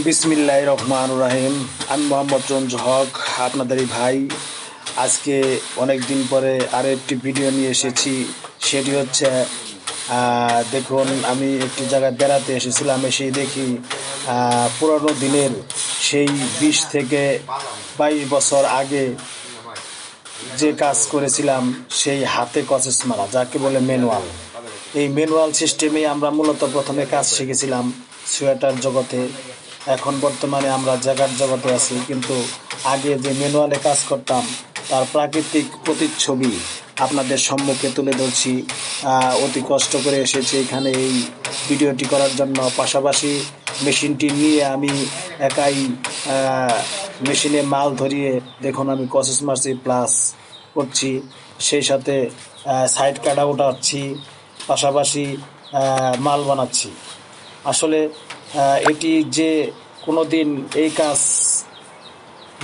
বিসমিল্লাহির রহমানির রহিম। আমি মোহাম্মদ রঞ্জু হক, আপনাদেরই ভাই। আজকে অনেক দিন পরে আরও একটি ভিডিও নিয়ে এসেছি। সেটি হচ্ছে দেখুন, আমি একটি জায়গায় বেড়াতে এসেছিলাম। এসেই দেখি পুরনো দিনের সেই 20 থেকে 22 বছর আগে যে কাজ করেছিলাম, সেই হাতে কসেস মারা, যাকে বলে ম্যানুয়াল। এই ম্যানুয়াল সিস্টেমেই আমরা মূলত প্রথমে কাজ শিখেছিলাম সোয়েটার জগতে। এখন বর্তমানে আমরা জ্যাকেট জগতে আছি, কিন্তু আগে যে ম্যানুয়ালে কাজ করতাম তার প্রাকৃতিক প্রতিচ্ছবি আপনাদের সম্মুখে তুলে ধরছি। অতি কষ্ট করে এসেছি এখানে এই ভিডিওটি করার জন্য। পাশাপাশি মেশিনটি নিয়ে আমি একাই মেশিনে মাল ধরিয়ে দেখুন আমি কসেস মারছি প্লাস করছি, সেই সাথে সাইড কাটা উঠাচ্ছি, পাশাপাশি মাল বানাচ্ছি। আসলে এটি যে কোনো দিন এই কাজ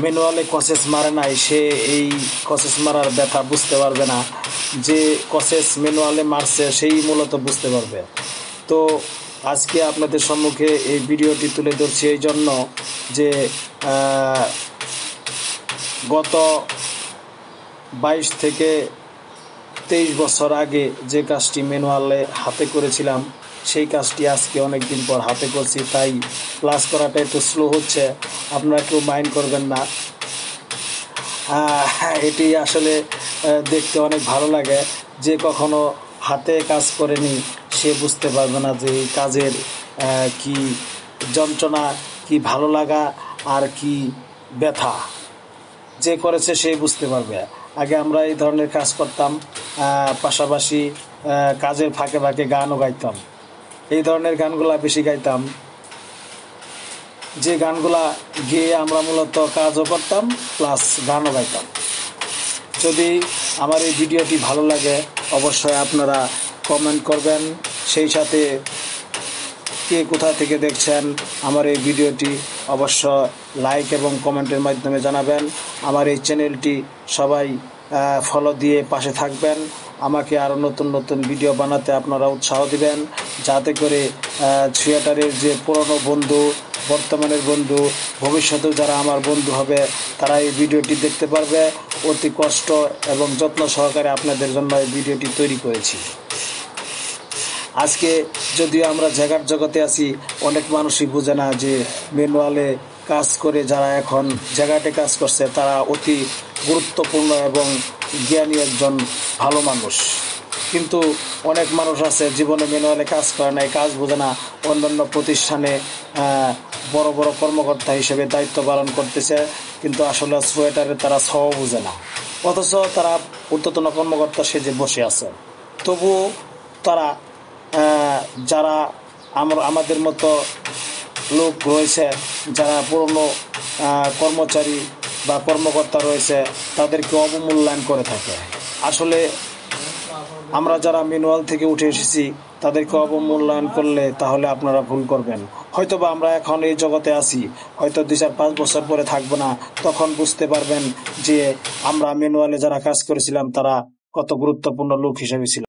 ম্যানুয়ালে কসেস মারে নাই, সে এই কসেস মারার ব্যথা বুঝতে পারবে না। যে কসেস ম্যানুয়ালে মারছে সেই মূলত বুঝতে পারবে। তো আজকে আপনাদের সম্মুখে এই ভিডিওটি তুলে ধরছি এই জন্য যে গত 22 থেকে 23 বছর আগে যে কাজটি ম্যানুয়ালে হাতে করেছিলাম, সেই কাজটি আজকে অনেক দিন পর হাতে করছি, তাই প্লাস করাটা একটু স্লো হচ্ছে, আপনারা কেউ মাইন্ড করবেন না। এটি আসলে দেখতে অনেক ভালো লাগে। যে কখনো হাতে কাজ করেনি সে বুঝতে পারবে না যে এই কাজের কি যন্ত্রণা, কি ভালো লাগা আর কি ব্যথা। যে করেছে সেই বুঝতে পারবে। আগে আমরা এই ধরনের কাজ করতাম, পাশাপাশি কাজের ফাঁকে ফাঁকে গানও গাইতাম। এই ধরনের গানগুলা বেশি গাইতাম, যে গানগুলা গিয়ে আমরা মূলত কাজও করতাম প্লাস গানও গাইতাম। যদি আমার এই ভিডিওটি ভালো লাগে অবশ্যই আপনারা কমেন্ট করবেন, সেই সাথে কে কোথা থেকে দেখছেন আমার এই ভিডিওটি অবশ্য লাইক এবং কমেন্টের মাধ্যমে জানাবেন। আমার এই চ্যানেলটি সবাই ফলো দিয়ে পাশে থাকবেন। আমাকে আরও নতুন নতুন ভিডিও বানাতে আপনারা উৎসাহ দিবেন, যাতে করে থিয়েটারের যে পুরনো বন্ধু, বর্তমানের বন্ধু, ভবিষ্যতেও যারা আমার বন্ধু হবে তারা এই ভিডিওটি দেখতে পারবে। অতি কষ্ট এবং যত্ন সহকারে আপনাদের জন্য এই ভিডিওটি তৈরি করেছি। আজকে যদিও আমরা জায়গার জগতে আছি, অনেক মানুষই বোঝে না যে ম্যানুয়ালে কাজ করে যারা এখন জায়গাতে কাজ করছে তারা অতি গুরুত্বপূর্ণ এবং জ্ঞানী একজন ভালো মানুষ। কিন্তু অনেক মানুষ আছে জীবনে ম্যানুয়ালে কাজ করে না, কাজ বোঝে না, অন্যান্য প্রতিষ্ঠানে বড় বড় কর্মকর্তা হিসেবে দায়িত্ব পালন করতেছে, কিন্তু আসলে সোয়েটারে তারা সহ বোঝে না, অথচ তারা ঊর্ধ্বতন কর্মকর্তা সেজে বসে আছে। তবুও তারা যারা আমাদের মতো লোক রয়েছে, যারা পুরনো কর্মচারী বা কর্মকর্তা রয়েছে, তাদেরকে অবমূল্যায়ন করে থাকে। আসলে আমরা যারা ম্যানুয়াল থেকে উঠে এসেছি তাদেরকে অবমূল্যায়ন করলে তাহলে আপনারা ভুল করবেন। হয়তোবা আমরা এখন এই জগতে আছি, হয়তো 2-4-5 বছর পরে থাকবো না, তখন বুঝতে পারবেন যে আমরা ম্যানুয়ালে যারা কাজ করেছিলাম তারা কত গুরুত্বপূর্ণ লোক হিসেবে ছিল।